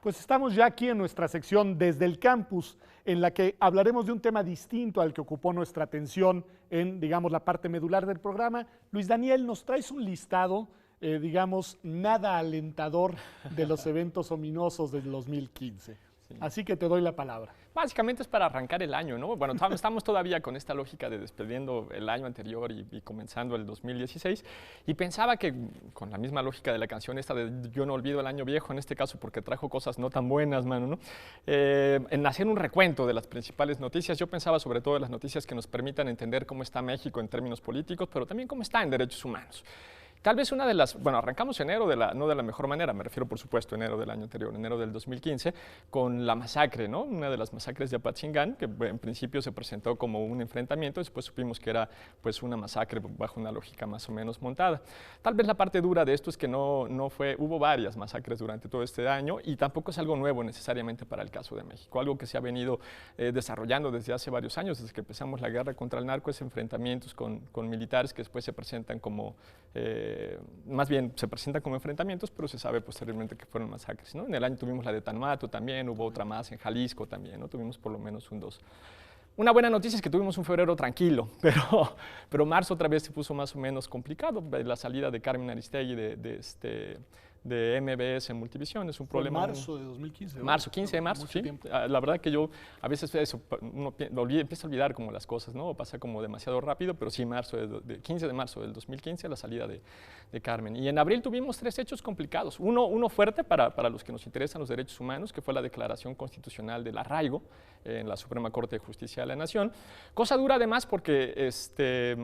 Pues estamos ya aquí en nuestra sección Desde el Campus, en la que hablaremos de un tema distinto al que ocupó nuestra atención en, digamos, la parte medular del programa. Luis Daniel, nos traes un listado, digamos, nada alentador de los eventos ominosos del 2015. Sí. Así que te doy la palabra. Básicamente es para arrancar el año, ¿no? Bueno, estamos todavía con esta lógica de despidiendo el año anterior y comenzando el 2016, y pensaba que con la misma lógica de la canción esta de yo no olvido el año viejo, en este caso porque trajo cosas no tan buenas, mano, ¿no? En hacer un recuento de las principales noticias, yo pensaba sobre todo en las noticias que nos permitan entender cómo está México en términos políticos, pero también cómo está en derechos humanos. Tal vez una de las, bueno, arrancamos enero, no de la mejor manera, me refiero por supuesto a enero del año anterior, enero del 2015, con la masacre, ¿no? Una de las masacres de Apatzingán, que en principio se presentó como un enfrentamiento, después supimos que era pues una masacre bajo una lógica más o menos montada. Tal vez la parte dura de esto es que hubo varias masacres durante todo este año y tampoco es algo nuevo necesariamente para el caso de México, algo que se ha venido desarrollando desde hace varios años, desde que empezamos la guerra contra el narco, es enfrentamientos con militares que después se presentan como más bien se presentan como enfrentamientos, pero se sabe posteriormente que fueron masacres, ¿no? En el año tuvimos la de Tanmato también, hubo otra más en Jalisco también, ¿no? Tuvimos por lo menos dos. Una buena noticia es que tuvimos un febrero tranquilo, pero marzo otra vez se puso más o menos complicado. La salida de Carmen Aristegui de MBS en Multivisión es un problema. Marzo de 2015. Marzo, 15 de marzo, sí. La verdad que yo a veces uno empieza a olvidar como las cosas, ¿no? Pasa como demasiado rápido, pero sí, 15 de marzo del 2015, la salida de Carmen. Y en abril tuvimos 3 hechos complicados. Uno fuerte para los que nos interesan los derechos humanos, que fue la declaración constitucional del arraigo en la Suprema Corte de Justicia de la Nación. Cosa dura además porque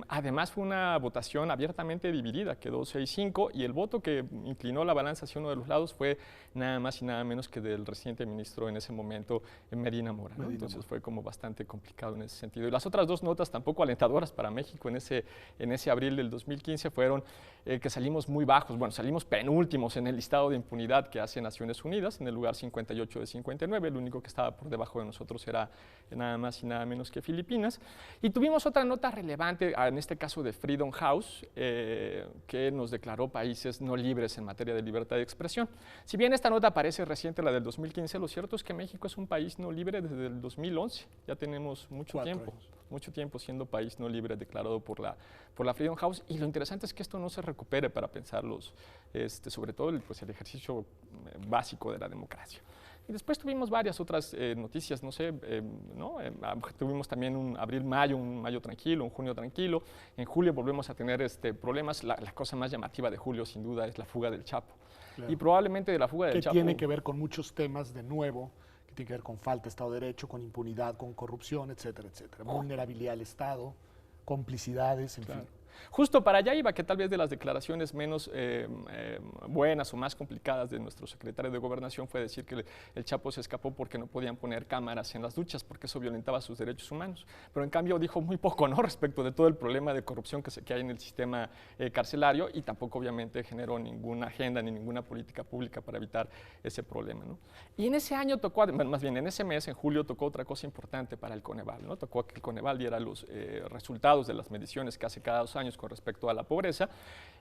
además fue una votación abiertamente dividida, quedó 6-5, y el voto que inclinó la balanza hacia uno de los lados fue nada más y nada menos que del reciente ministro en ese momento, Medina Mora, ¿no? Entonces fue como bastante complicado en ese sentido. Y las otras 2 notas tampoco alentadoras para México en ese abril del 2015 fueron que salimos muy bajos, bueno, salimos penúltimos en el listado de impunidad que hace Naciones Unidas, en el lugar 58 de 59, el único que estaba por debajo de nosotros era nada más y nada menos que Filipinas. Y tuvimos otra nota relevante, en este caso de Freedom House, que nos declaró países no libres en materia de libertad de expresión. Si bien esta nota parece reciente, la del 2015, lo cierto es que México es un país no libre desde el 2011, ya tenemos mucho tiempo siendo país no libre declarado por la Freedom House, y lo interesante es que esto no se recupere para pensar sobre todo el ejercicio básico de la democracia. Y después tuvimos varias otras noticias, no sé, ¿no? Tuvimos también un mayo tranquilo, un junio tranquilo. En julio volvemos a tener problemas. La cosa más llamativa de julio, sin duda, es la fuga del Chapo. Claro. Y probablemente de la fuga del Chapo... Que tiene que ver con muchos temas, de nuevo, que tiene que ver con falta de Estado de Derecho, con impunidad, con corrupción, etcétera, etcétera. Vulnerabilidad al Estado, complicidades, en fin. Justo para allá iba, que tal vez de las declaraciones menos buenas o más complicadas de nuestro secretario de Gobernación fue decir que el Chapo se escapó porque no podían poner cámaras en las duchas, porque eso violentaba sus derechos humanos. Pero en cambio dijo muy poco, ¿no?, respecto de todo el problema de corrupción que hay en el sistema carcelario, y tampoco obviamente generó ninguna agenda ni ninguna política pública para evitar ese problema, ¿no? Y en ese año en ese mes, en julio, tocó otra cosa importante para el Coneval, ¿no? Tocó que el Coneval diera los resultados de las mediciones que hace cada 2 años con respecto a la pobreza,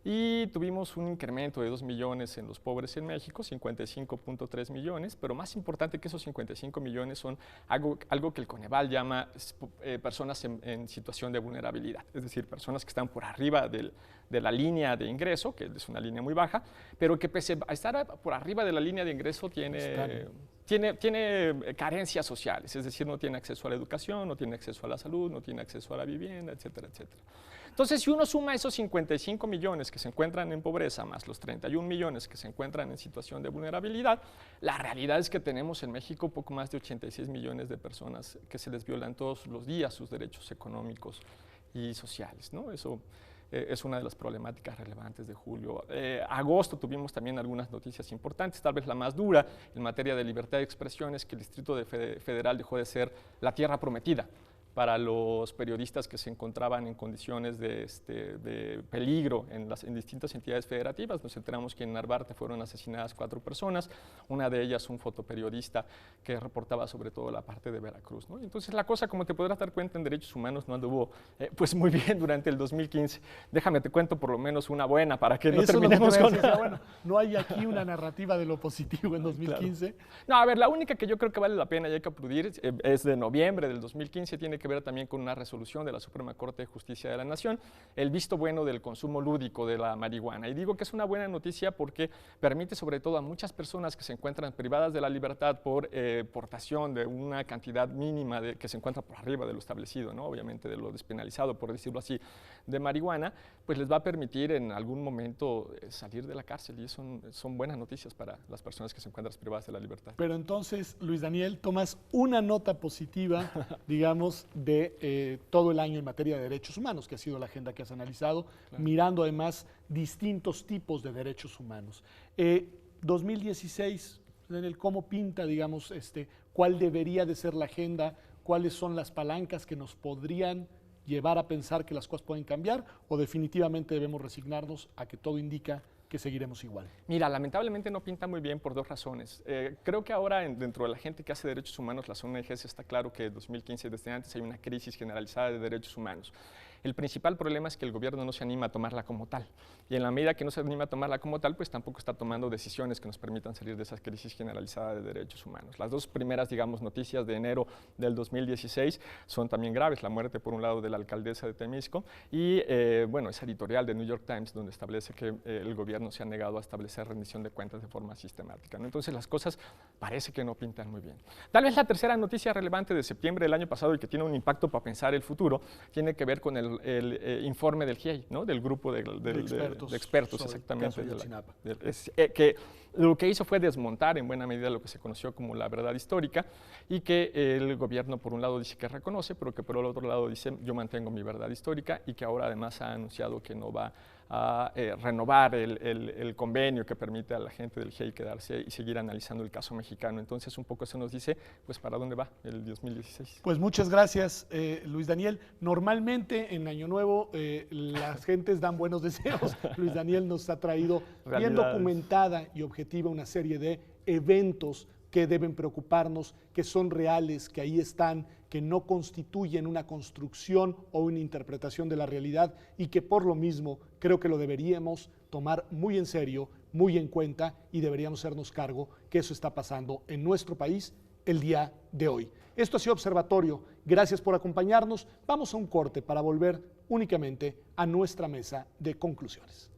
y tuvimos un incremento de 2 millones en los pobres en México, 55.3 millones, pero más importante que esos 55 millones son algo que el Coneval llama personas en situación de vulnerabilidad, es decir, personas que están por arriba de la línea de ingreso, que es una línea muy baja, pero que pese a estar por arriba de la línea de ingreso tiene carencias sociales, es decir, no tiene acceso a la educación, no tiene acceso a la salud, no tiene acceso a la vivienda, etcétera, etcétera. Entonces, si uno suma esos 55 millones que se encuentran en pobreza, más los 31 millones que se encuentran en situación de vulnerabilidad, la realidad es que tenemos en México poco más de 86 millones de personas que se les violan todos los días sus derechos económicos y sociales, ¿no? Eso es una de las problemáticas relevantes de julio. Agosto tuvimos también algunas noticias importantes, tal vez la más dura en materia de libertad de expresión es que el Distrito Federal dejó de ser la tierra prometida para los periodistas que se encontraban en condiciones de peligro en distintas entidades federativas. Nos enteramos que en Narvarte fueron asesinadas 4 personas, una de ellas un fotoperiodista que reportaba sobre todo la parte de Veracruz, ¿no? Entonces la cosa, como te podrás dar cuenta, en derechos humanos no anduvo pues muy bien durante el 2015. Déjame te cuento por lo menos una buena para que no terminemos con... Bueno, no hay aquí una narrativa de lo positivo en 2015. Claro. No, a ver, la única que yo creo que vale la pena y hay que aplaudir es de noviembre del 2015, tiene que ver también con una resolución de la Suprema Corte de Justicia de la Nación, el visto bueno del consumo lúdico de la marihuana. Y digo que es una buena noticia porque permite sobre todo a muchas personas que se encuentran privadas de la libertad por portación de una cantidad mínima que se encuentra por arriba de lo establecido, ¿no? Obviamente de lo despenalizado, por decirlo así, de marihuana, pues les va a permitir en algún momento salir de la cárcel, y son buenas noticias para las personas que se encuentran privadas de la libertad. Pero entonces, Luis Daniel, tomas una nota positiva, digamos, de todo el año en materia de derechos humanos, que ha sido la agenda que has analizado, claro, mirando además distintos tipos de derechos humanos. 2016, Daniel, ¿cómo pinta, digamos, cuál debería de ser la agenda? ¿Cuáles son las palancas que nos podrían llevar a pensar que las cosas pueden cambiar, o definitivamente debemos resignarnos a que todo indica que seguiremos igual? Mira, lamentablemente no pinta muy bien por 2 razones. Creo que ahora dentro de la gente que hace derechos humanos, las ONGs, está claro que en 2015 desde antes hay una crisis generalizada de derechos humanos. El principal problema es que el gobierno no se anima a tomarla como tal, y en la medida que no se anima a tomarla como tal, pues tampoco está tomando decisiones que nos permitan salir de esa crisis generalizada de derechos humanos. Las 2 primeras, digamos, noticias de enero del 2016 son también graves: la muerte por un lado de la alcaldesa de Temisco y, bueno, esa editorial de New York Times donde establece que el gobierno se ha negado a establecer rendición de cuentas de forma sistemática, ¿no? Entonces las cosas parece que no pintan muy bien. Tal vez la tercera noticia relevante de septiembre del año pasado y que tiene un impacto para pensar el futuro tiene que ver con el informe del GIEI, ¿no? Del grupo de expertos exactamente, que lo que hizo fue desmontar en buena medida lo que se conoció como la verdad histórica, y que el gobierno por un lado dice que reconoce, pero que por el otro lado dice yo mantengo mi verdad histórica, y que ahora además ha anunciado que no va a renovar el convenio que permite a la gente del GIEI quedarse y seguir analizando el caso mexicano. Entonces un poco eso nos dice pues para dónde va el 2016. Pues muchas gracias, Luis Daniel. Normalmente en Año Nuevo las gentes dan buenos deseos. Luis Daniel nos ha traído bien documentada y objetiva una serie de eventos que deben preocuparnos, que son reales, que ahí están, que no constituyen una construcción o una interpretación de la realidad, y que por lo mismo creo que lo deberíamos tomar muy en serio, muy en cuenta, y deberíamos hacernos cargo que eso está pasando en nuestro país el día de hoy. Esto ha sido Observatorio. Gracias por acompañarnos. Vamos a un corte para volver únicamente a nuestra mesa de conclusiones.